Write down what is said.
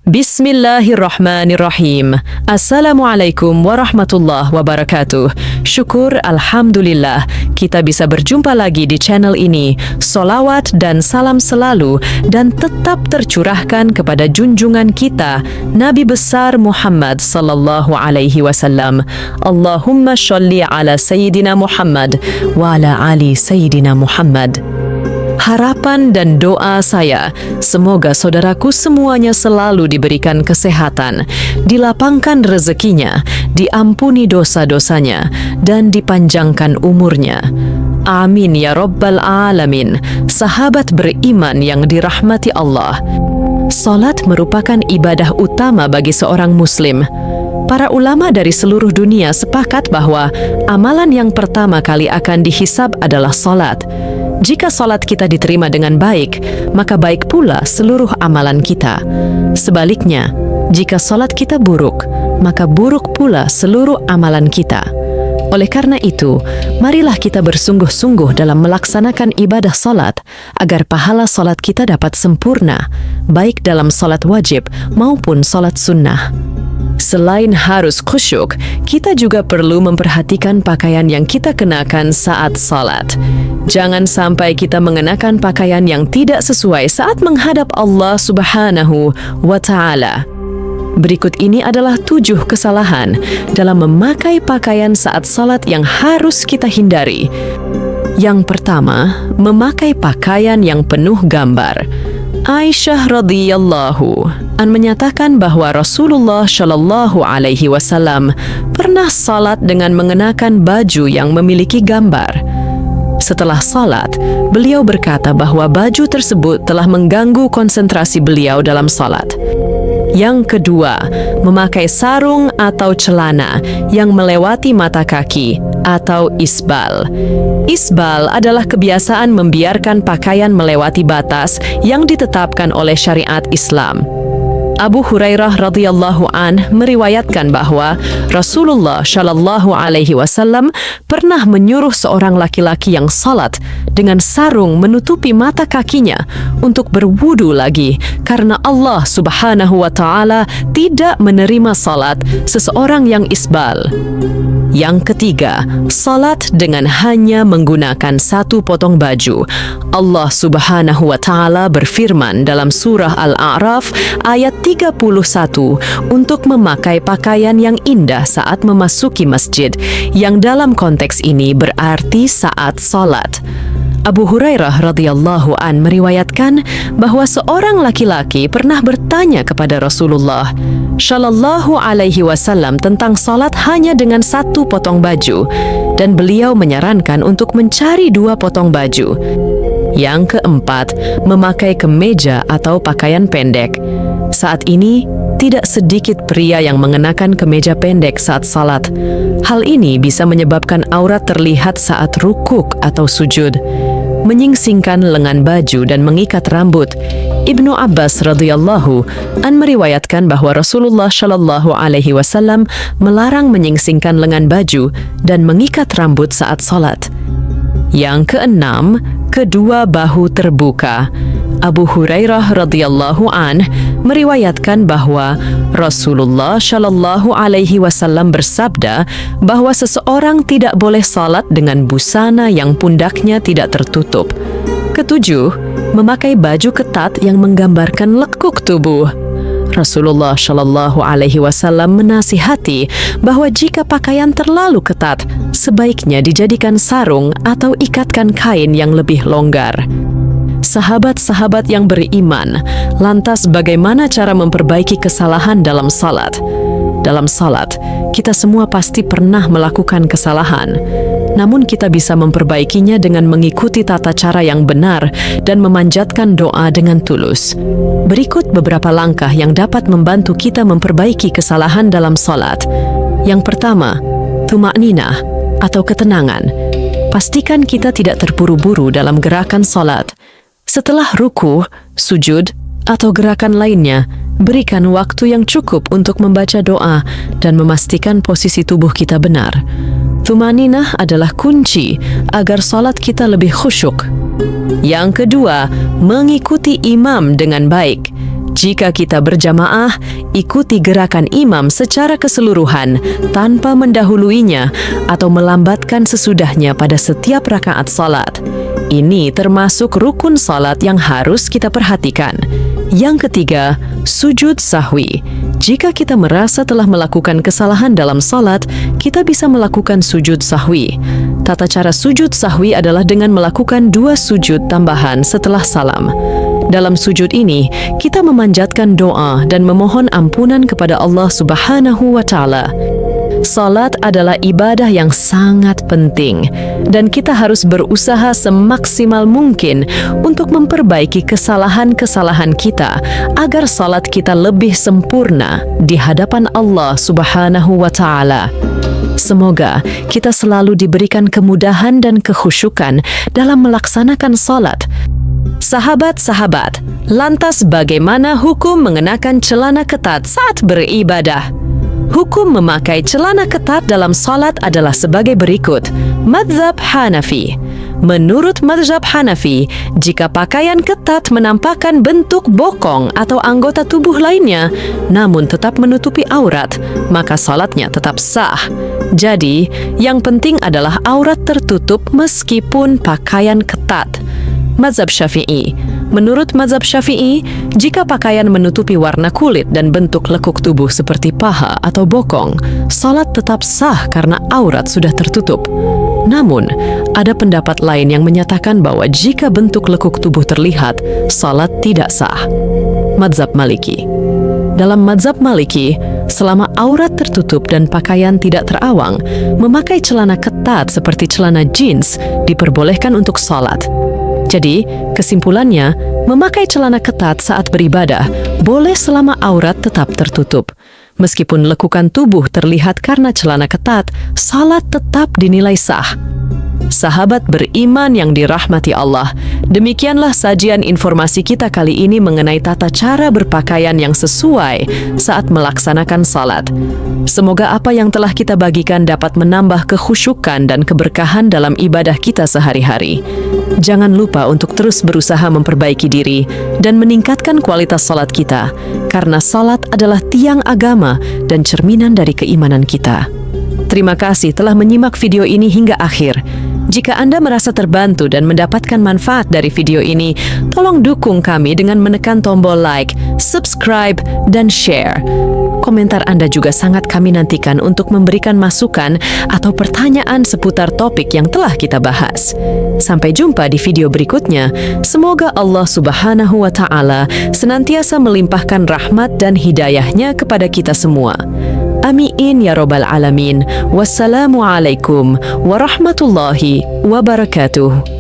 Bismillahirrahmanirrahim. Assalamualaikum warahmatullahi wabarakatuh. Syukur Alhamdulillah kita bisa berjumpa lagi di channel ini. Solawat dan salam selalu dan tetap tercurahkan kepada junjungan kita Nabi besar Muhammad sallallahu alaihi wasallam. Allahumma sholli ala Sayyidina Muhammad wa ala ali Sayyidina Muhammad. Harapan dan doa saya, semoga saudaraku semuanya selalu diberikan kesehatan, dilapangkan rezekinya, diampuni dosa-dosanya, dan dipanjangkan umurnya. Amin ya Rabbal Alamin. Sahabat beriman yang dirahmati Allah, salat merupakan ibadah utama bagi seorang muslim. Para ulama dari seluruh dunia sepakat bahwa amalan yang pertama kali akan dihisab adalah salat. Jika salat kita diterima dengan baik, maka baik pula seluruh amalan kita. Sebaliknya, jika salat kita buruk, maka buruk pula seluruh amalan kita. Oleh karena itu, marilah kita bersungguh-sungguh dalam melaksanakan ibadah salat agar pahala salat kita dapat sempurna, baik dalam salat wajib maupun salat sunnah. Selain harus khusyuk, kita juga perlu memperhatikan pakaian yang kita kenakan saat salat. Jangan sampai kita mengenakan pakaian yang tidak sesuai saat menghadap Allah Subhanahu wa Ta'ala. Berikut ini adalah 7 kesalahan dalam memakai pakaian saat salat yang harus kita hindari. Yang pertama, memakai pakaian yang penuh gambar. Aisyah radhiyallahu an menyatakan bahwa Rasulullah shallallahu alaihi wasallam pernah salat dengan mengenakan baju yang memiliki gambar. Setelah salat, beliau berkata bahwa baju tersebut telah mengganggu konsentrasi beliau dalam salat. Yang kedua, memakai sarung atau celana yang melewati mata kaki atau isbal. Isbal adalah kebiasaan membiarkan pakaian melewati batas yang ditetapkan oleh syariat Islam. Abu Hurairah radhiyallahu an meriwayatkan bahwa Rasulullah shallallahu alaihi wasallam pernah menyuruh seorang laki-laki yang salat dengan sarung menutupi mata kakinya untuk berwudu lagi karena Allah Subhanahu wa Ta'ala tidak menerima salat seseorang yang isbal. Yang ketiga, salat dengan hanya menggunakan satu potong baju. Allah Subhanahu wa Ta'ala berfirman dalam surah Al-A'raf ayat 31 untuk memakai pakaian yang indah saat memasuki masjid, yang dalam konteks ini berarti saat salat. Abu Hurairah radhiyallahu an meriwayatkan bahwa seorang laki-laki pernah bertanya kepada Rasulullah shallallahu alaihi wasallam tentang salat hanya dengan satu potong baju, dan beliau menyarankan untuk mencari 2 potong baju. Yang keempat, memakai kemeja atau pakaian pendek. Saat ini, tidak sedikit pria yang mengenakan kemeja pendek saat salat. Hal ini bisa menyebabkan aurat terlihat saat rukuk atau sujud, menyingsingkan lengan baju dan mengikat rambut. Ibnu Abbas radhiyallahu an meriwayatkan bahwa Rasulullah shallallahu alaihi wasallam melarang menyingsingkan lengan baju dan mengikat rambut saat salat. Yang keenam, kedua bahu terbuka. Abu Hurairah radhiyallahu an meriwayatkan bahwa Rasulullah shallallahu alaihi wasallam bersabda bahwa seseorang tidak boleh salat dengan busana yang pundaknya tidak tertutup. Ketujuh, memakai baju ketat yang menggambarkan lekuk tubuh. Rasulullah shallallahu alaihi wasallam menasihati bahwa jika pakaian terlalu ketat, sebaiknya dijadikan sarung atau ikatkan kain yang lebih longgar. Sahabat-sahabat yang beriman, lantas bagaimana cara memperbaiki kesalahan dalam salat? Dalam salat, kita semua pasti pernah melakukan kesalahan. Namun kita bisa memperbaikinya dengan mengikuti tata cara yang benar dan memanjatkan doa dengan tulus. Berikut beberapa langkah yang dapat membantu kita memperbaiki kesalahan dalam salat. Yang pertama, tuma'ninah atau ketenangan. Pastikan kita tidak terburu-buru dalam gerakan salat. Setelah ruku, sujud, atau gerakan lainnya, Berikan waktu yang cukup untuk membaca doa dan memastikan posisi tubuh kita benar. Tumaninah adalah kunci agar salat kita lebih khusyuk. Yang kedua, mengikuti imam dengan baik. Jika kita berjamaah, ikuti gerakan imam secara keseluruhan tanpa mendahuluinya atau melambatkan sesudahnya pada setiap rakaat salat. Ini termasuk rukun salat yang harus kita perhatikan. Yang ketiga, sujud sahwi. Jika kita merasa telah melakukan kesalahan dalam salat, kita bisa melakukan sujud sahwi. Tata cara sujud sahwi adalah dengan melakukan 2 sujud tambahan setelah salam. Dalam sujud ini, kita memanjatkan doa dan memohon ampunan kepada Allah Subhanahu wa Ta'ala. Salat adalah ibadah yang sangat penting, dan kita harus berusaha semaksimal mungkin untuk memperbaiki kesalahan-kesalahan kita agar salat kita lebih sempurna di hadapan Allah Subhanahu wa Ta'ala. Semoga kita selalu diberikan kemudahan dan kekhusyukan dalam melaksanakan salat. Sahabat-sahabat, lantas bagaimana hukum mengenakan celana ketat saat beribadah? Hukum memakai celana ketat dalam salat adalah sebagai berikut. Madzhab Hanafi. Menurut mazhab Hanafi, jika pakaian ketat menampakkan bentuk bokong atau anggota tubuh lainnya, namun tetap menutupi aurat, maka salatnya tetap sah. Jadi, yang penting adalah aurat tertutup meskipun pakaian ketat. Mazhab Syafi'i. Menurut mazhab Syafi'i, jika pakaian menutupi warna kulit dan bentuk lekuk tubuh seperti paha atau bokong, salat tetap sah karena aurat sudah tertutup. Namun, ada pendapat lain yang menyatakan bahwa jika bentuk lekuk tubuh terlihat, salat tidak sah. Mazhab Maliki. Dalam mazhab Maliki, selama aurat tertutup dan pakaian tidak terawang, memakai celana ketat seperti celana jeans diperbolehkan untuk salat. Jadi, kesimpulannya, memakai celana ketat saat beribadah boleh selama aurat tetap tertutup. Meskipun lekukan tubuh terlihat karena celana ketat, salat tetap dinilai sah. Sahabat beriman yang dirahmati Allah, demikianlah sajian informasi kita kali ini mengenai tata cara berpakaian yang sesuai saat melaksanakan salat. Semoga apa yang telah kita bagikan dapat menambah kekhusyukan dan keberkahan dalam ibadah kita sehari-hari. Jangan lupa untuk terus berusaha memperbaiki diri dan meningkatkan kualitas salat kita, karena salat adalah tiang agama dan cerminan dari keimanan kita. Terima kasih telah menyimak video ini hingga akhir. Jika Anda merasa terbantu dan mendapatkan manfaat dari video ini, tolong dukung kami dengan menekan tombol like, subscribe, dan share. Komentar Anda juga sangat kami nantikan untuk memberikan masukan atau pertanyaan seputar topik yang telah kita bahas. Sampai jumpa di video berikutnya. Semoga Allah Subhanahu wa Ta'ala senantiasa melimpahkan rahmat dan hidayahnya kepada kita semua. Amin ya Rabbal Alamin. Wassalamualaikum warahmatullahi wabarakatuh.